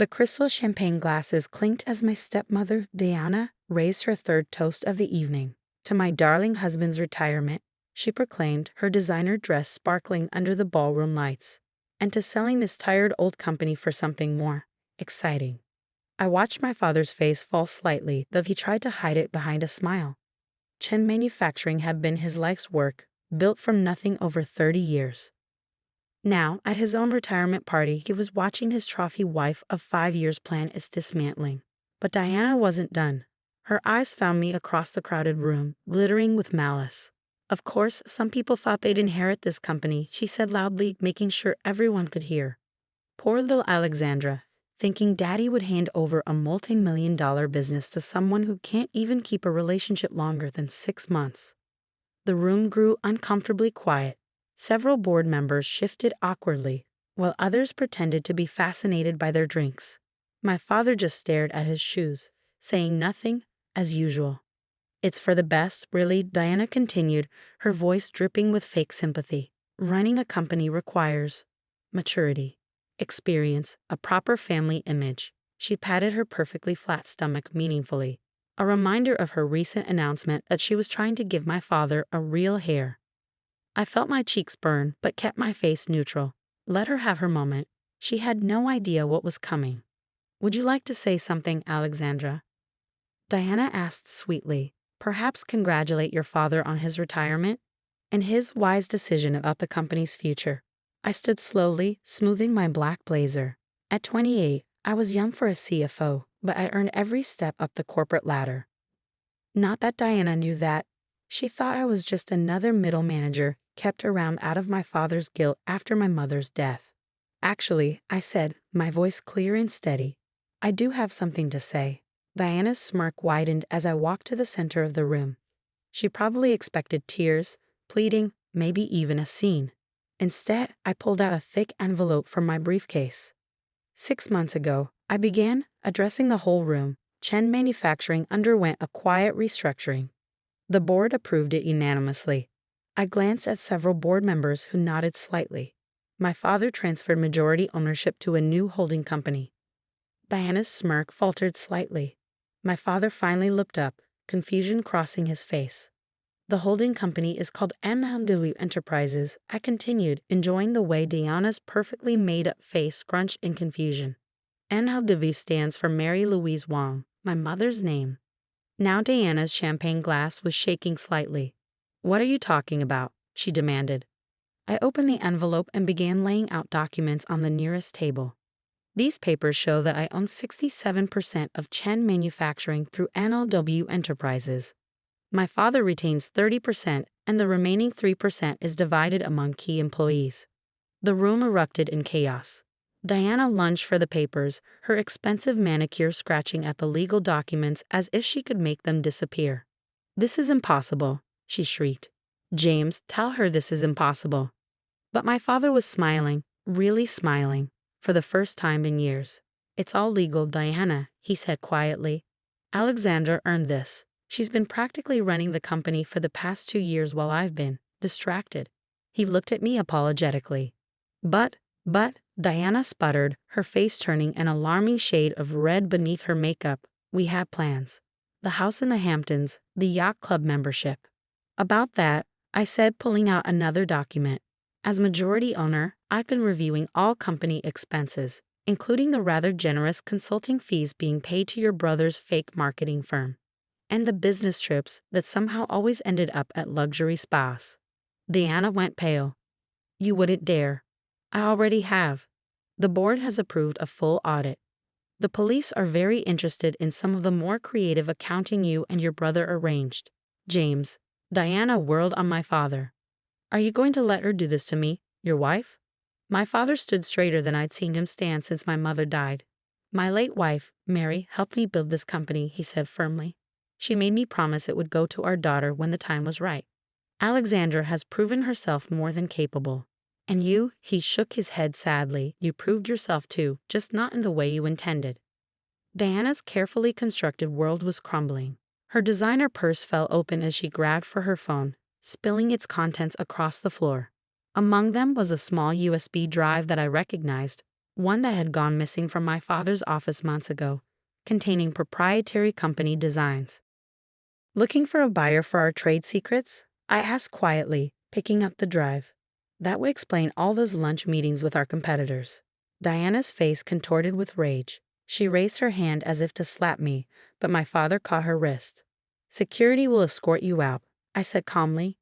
The crystal champagne glasses clinked as my stepmother, Diana, raised her third toast of the evening. To my darling husband's retirement, she proclaimed, her designer dress sparkling under the ballroom lights. And to selling this tired old company for something more exciting. I watched my father's face fall slightly, though he tried to hide it behind a smile. Chen Manufacturing had been his life's work, built from nothing over 30 years. Now, at his own retirement party, he was watching his trophy wife of 5 years plan its dismantling. But Diana wasn't done. Her eyes found me across the crowded room, glittering with malice. Of course, some people thought they'd inherit this company, she said loudly, making sure everyone could hear. Poor little Alexandra, thinking Daddy would hand over a multi-million-dollar business to someone who can't even keep a relationship longer than 6 months. The room grew uncomfortably quiet. Several board members shifted awkwardly, while others pretended to be fascinated by their drinks. My father just stared at his shoes, saying nothing, as usual. It's for the best, really, Diana continued, her voice dripping with fake sympathy. Running a company requires maturity, experience, a proper family image. She patted her perfectly flat stomach meaningfully, a reminder of her recent announcement that she was trying to give my father a real heir. I felt my cheeks burn, but kept my face neutral. Let her have her moment. She had no idea what was coming. Would you like to say something, Alexandra? Diana asked sweetly. Perhaps congratulate your father on his retirement and his wise decision about the company's future. I stood slowly, smoothing my black blazer. At 28, I was young for a CFO, but I earned every step up the corporate ladder. Not that Diana knew that. She thought I was just another middle manager kept around out of my father's guilt after my mother's death. Actually, I said, my voice clear and steady, I do have something to say. Diana's smirk widened as I walked to the center of the room. She probably expected tears, pleading, maybe even a scene. Instead, I pulled out a thick envelope from my briefcase. 6 months ago, I began addressing the whole room. Chen Manufacturing underwent a quiet restructuring. The board approved it unanimously. I glanced at several board members who nodded slightly. My father transferred majority ownership to a new holding company. Diana's smirk faltered slightly. My father finally looked up, confusion crossing his face. The holding company is called NLW Enterprises, I continued, enjoying the way Diana's perfectly made-up face scrunched in confusion. NLW stands for Mary Louise Wong, my mother's name. Now Diana's champagne glass was shaking slightly. What are you talking about? She demanded. I opened the envelope and began laying out documents on the nearest table. These papers show that I own 67% of Chen Manufacturing through NLW Enterprises. My father retains 30%, and the remaining 3% is divided among key employees. The room erupted in chaos. Diana lunged for the papers, her expensive manicure scratching at the legal documents as if she could make them disappear. This is impossible, she shrieked. James, tell her this is impossible. But my father was smiling, really smiling, for the first time in years. It's all legal, Diana, he said quietly. Alexandra earned this. She's been practically running the company for the past 2 years while I've been distracted. He looked at me apologetically. But, Diana sputtered, her face turning an alarming shade of red beneath her makeup. We have plans. The house in the Hamptons, the yacht club membership. About that, I said, pulling out another document. As majority owner, I've been reviewing all company expenses, including the rather generous consulting fees being paid to your brother's fake marketing firm, and the business trips that somehow always ended up at luxury spas. Diana went pale. You wouldn't dare. I already have. The board has approved a full audit. The police are very interested in some of the more creative accounting you and your brother arranged. James. Diana whirled on my father. Are you going to let her do this to me, your wife? My father stood straighter than I'd seen him stand since my mother died. My late wife, Mary, helped me build this company, he said firmly. She made me promise it would go to our daughter when the time was right. Alexandra has proven herself more than capable. And you, he shook his head sadly, you proved yourself too, just not in the way you intended. Diana's carefully constructed world was crumbling. Her designer purse fell open as she grabbed for her phone, spilling its contents across the floor. Among them was a small USB drive that I recognized. one that had gone missing from my father's office months ago, containing proprietary company designs. Looking for a buyer for our trade secrets? I asked quietly, picking up the drive. That would explain all those lunch meetings with our competitors. Diana's face contorted with rage. She raised her hand as if to slap me, but my father caught her wrist. Security will escort you out, I said calmly.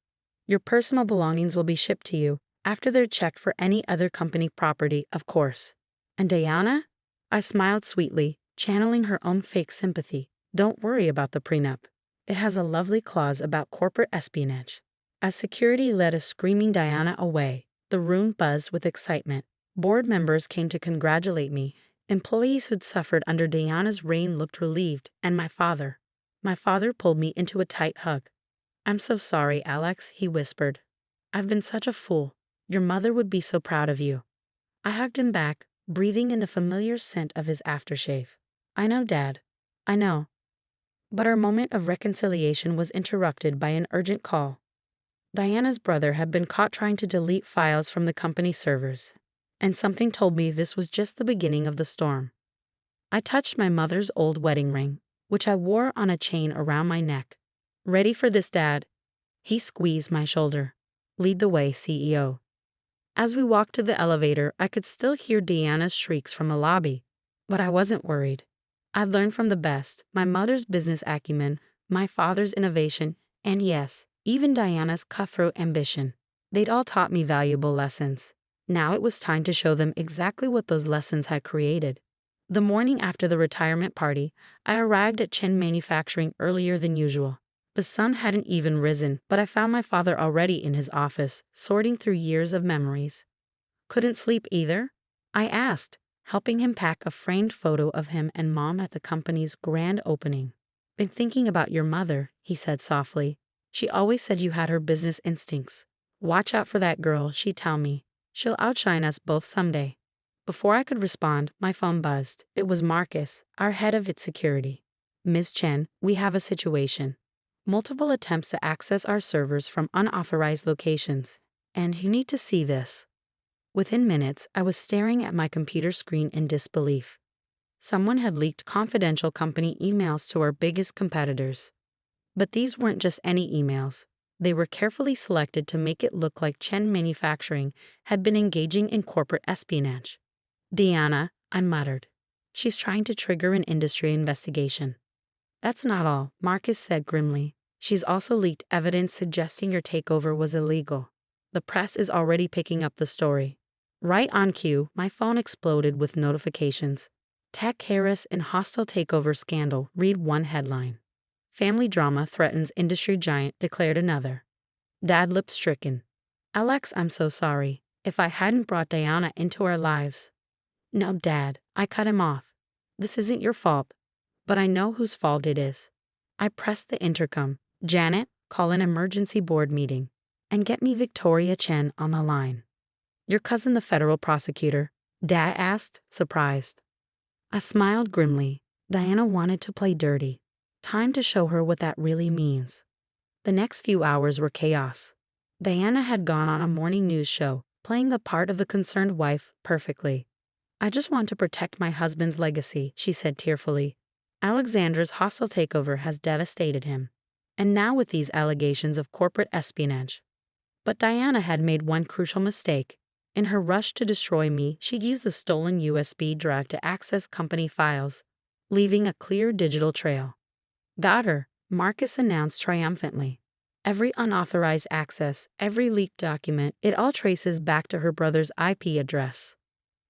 Your personal belongings will be shipped to you, after they're checked for any other company property, of course. And Diana? I smiled sweetly, channeling her own fake sympathy. Don't worry about the prenup. It has a lovely clause about corporate espionage. As security led a screaming Diana away, the room buzzed with excitement. Board members came to congratulate me. Employees who'd suffered under Diana's reign looked relieved, and my father. My father pulled me into a tight hug. I'm so sorry, Alex, he whispered. I've been such a fool. Your mother would be so proud of you. I hugged him back, breathing in the familiar scent of his aftershave. I know, Dad. I know. But our moment of reconciliation was interrupted by an urgent call. Diana's brother had been caught trying to delete files from the company servers, and something told me this was just the beginning of the storm. I touched my mother's old wedding ring, which I wore on a chain around my neck. Ready for this, Dad? He squeezed my shoulder. Lead the way, CEO. As we walked to the elevator, I could still hear Diana's shrieks from the lobby, but I wasn't worried. I'd learned from the best, my mother's business acumen, my father's innovation, and yes, even Diana's cutthroat ambition. They'd all taught me valuable lessons. Now it was time to show them exactly what those lessons had created. The morning after the retirement party, I arrived at Chen Manufacturing earlier than usual. The sun hadn't even risen, but I found my father already in his office, sorting through years of memories. Couldn't sleep either? I asked, helping him pack a framed photo of him and Mom at the company's grand opening. Been thinking about your mother, he said softly. She always said you had her business instincts. Watch out for that girl, she'd tell me. She'll outshine us both someday. Before I could respond, my phone buzzed. It was Marcus, our head of its security. Ms. Chen, we have a situation. Multiple attempts to access our servers from unauthorized locations. And you need to see this. Within minutes, I was staring at my computer screen in disbelief. Someone had leaked confidential company emails to our biggest competitors. But these weren't just any emails. They were carefully selected to make it look like Chen Manufacturing had been engaging in corporate espionage. Diana, I muttered. She's trying to trigger an industry investigation. That's not all, Marcus said grimly. She's also leaked evidence suggesting your takeover was illegal. The press is already picking up the story. Right on cue, my phone exploded with notifications. Tech Harris in hostile takeover scandal, read one headline. Family drama threatens industry giant, declared another. Dad looked stricken. Alex, I'm so sorry. If I hadn't brought Diana into our lives. No, Dad, I cut him off. This isn't your fault. But I know whose fault it is. I pressed the intercom. Janet, call an emergency board meeting. And get me Victoria Chen on the line. Your cousin the federal prosecutor? Dad asked, surprised. I smiled grimly. Diana wanted to play dirty. Time to show her what that really means. The next few hours were chaos. Diana had gone on a morning news show, playing the part of the concerned wife perfectly. I just want to protect my husband's legacy, she said tearfully. Alexandra's hostile takeover has devastated him. And now with these allegations of corporate espionage. But Diana had made one crucial mistake. In her rush to destroy me, she'd used the stolen USB drive to access company files, leaving a clear digital trail. Got her, Marcus announced triumphantly. Every unauthorized access, every leaked document, it all traces back to her brother's IP address.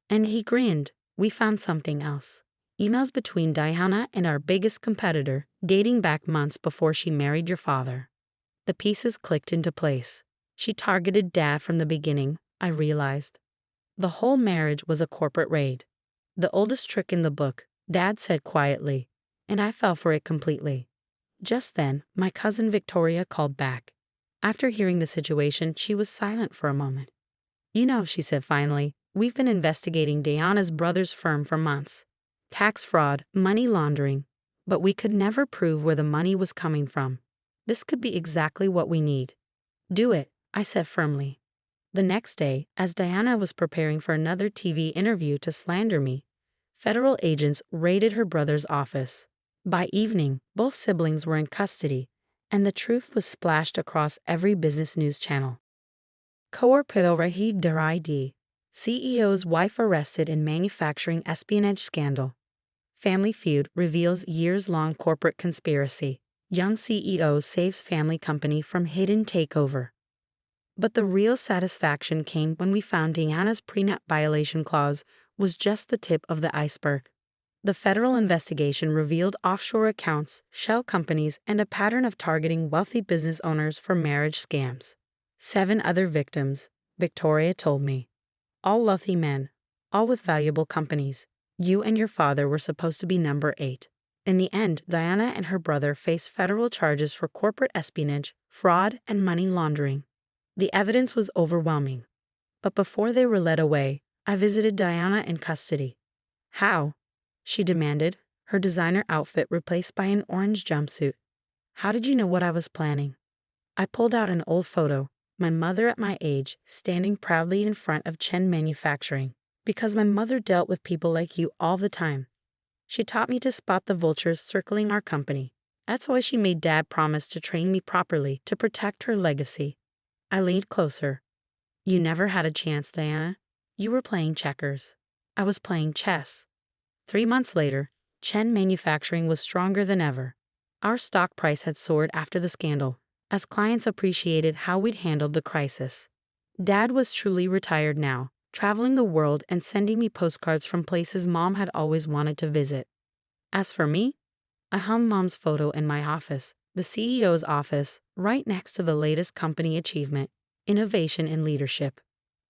And he grinned. We found something else. Emails between Diana and our biggest competitor, dating back months before she married your father. The pieces clicked into place. She targeted Dad from the beginning, I realized. The whole marriage was a corporate raid. The oldest trick in the book, Dad said quietly, and I fell for it completely. Just then, my cousin Victoria called back. After hearing the situation, she was silent for a moment. You know, she said finally, we've been investigating Diana's brother's firm for months. Tax fraud, money laundering, but we could never prove where the money was coming from. This could be exactly what we need. Do it, I said firmly. The next day, as Diana was preparing for another TV interview to slander me, federal agents raided her brother's office. By evening, both siblings were in custody, and the truth was splashed across every business news channel. Corporate Rahid Daridi, CEO's wife arrested in manufacturing espionage scandal. Family Feud reveals years-long corporate conspiracy. Young CEO saves family company from hidden takeover. But the real satisfaction came when we found Diana's prenup violation clause was just the tip of the iceberg. The federal investigation revealed offshore accounts, shell companies, and a pattern of targeting wealthy business owners for marriage scams. 7 other victims, Victoria told me. All wealthy men, all with valuable companies. You and your father were supposed to be number 8. In the end, Diana and her brother faced federal charges for corporate espionage, fraud, and money laundering. The evidence was overwhelming. But before they were led away, I visited Diana in custody. How? She demanded, her designer outfit replaced by an orange jumpsuit. How did you know what I was planning? I pulled out an old photo, my mother at my age, standing proudly in front of Chen Manufacturing, because my mother dealt with people like you all the time. She taught me to spot the vultures circling our company. That's why she made Dad promise to train me properly to protect her legacy. I leaned closer. You never had a chance, Diana. You were playing checkers. I was playing chess. 3 months later, Chen Manufacturing was stronger than ever. Our stock price had soared after the scandal, as clients appreciated how we'd handled the crisis. Dad was truly retired now, traveling the world and sending me postcards from places Mom had always wanted to visit. As for me, I hung Mom's photo in my office, the CEO's office, right next to the latest company achievement, innovation in leadership.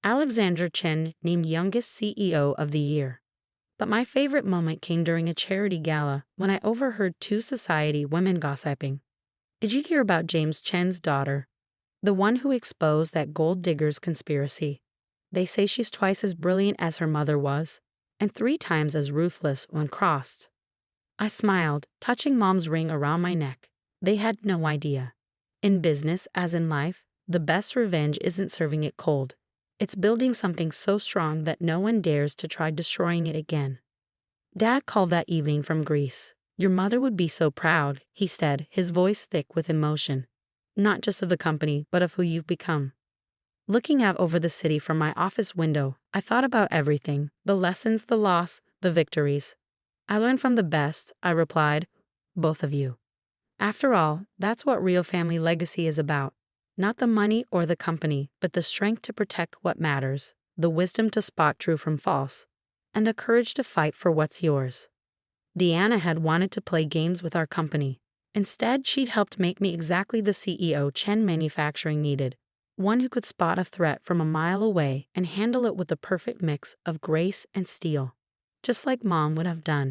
Alexandra Chen named youngest CEO of the year. But my favorite moment came during a charity gala when I overheard 2 society women gossiping. Did you hear about James Chen's daughter? The one who exposed that gold diggers conspiracy. They say she's twice as brilliant as her mother was, and 3 times as ruthless when crossed. I smiled, touching Mom's ring around my neck. They had no idea. In business, as in life, the best revenge isn't serving it cold. It's building something so strong that no one dares to try destroying it again. Dad called that evening from Greece. Your mother would be so proud, he said, his voice thick with emotion. Not just of the company, but of who you've become. Looking out over the city from my office window, I thought about everything, the lessons, the loss, the victories. I learned from the best, I replied, both of you. After all, that's what real family legacy is about. Not the money or the company, but the strength to protect what matters, the wisdom to spot true from false, and the courage to fight for what's yours. Deanna had wanted to play games with our company. Instead, she'd helped make me exactly the CEO Chen Manufacturing needed, one who could spot a threat from a mile away and handle it with the perfect mix of grace and steel, just like Mom would have done.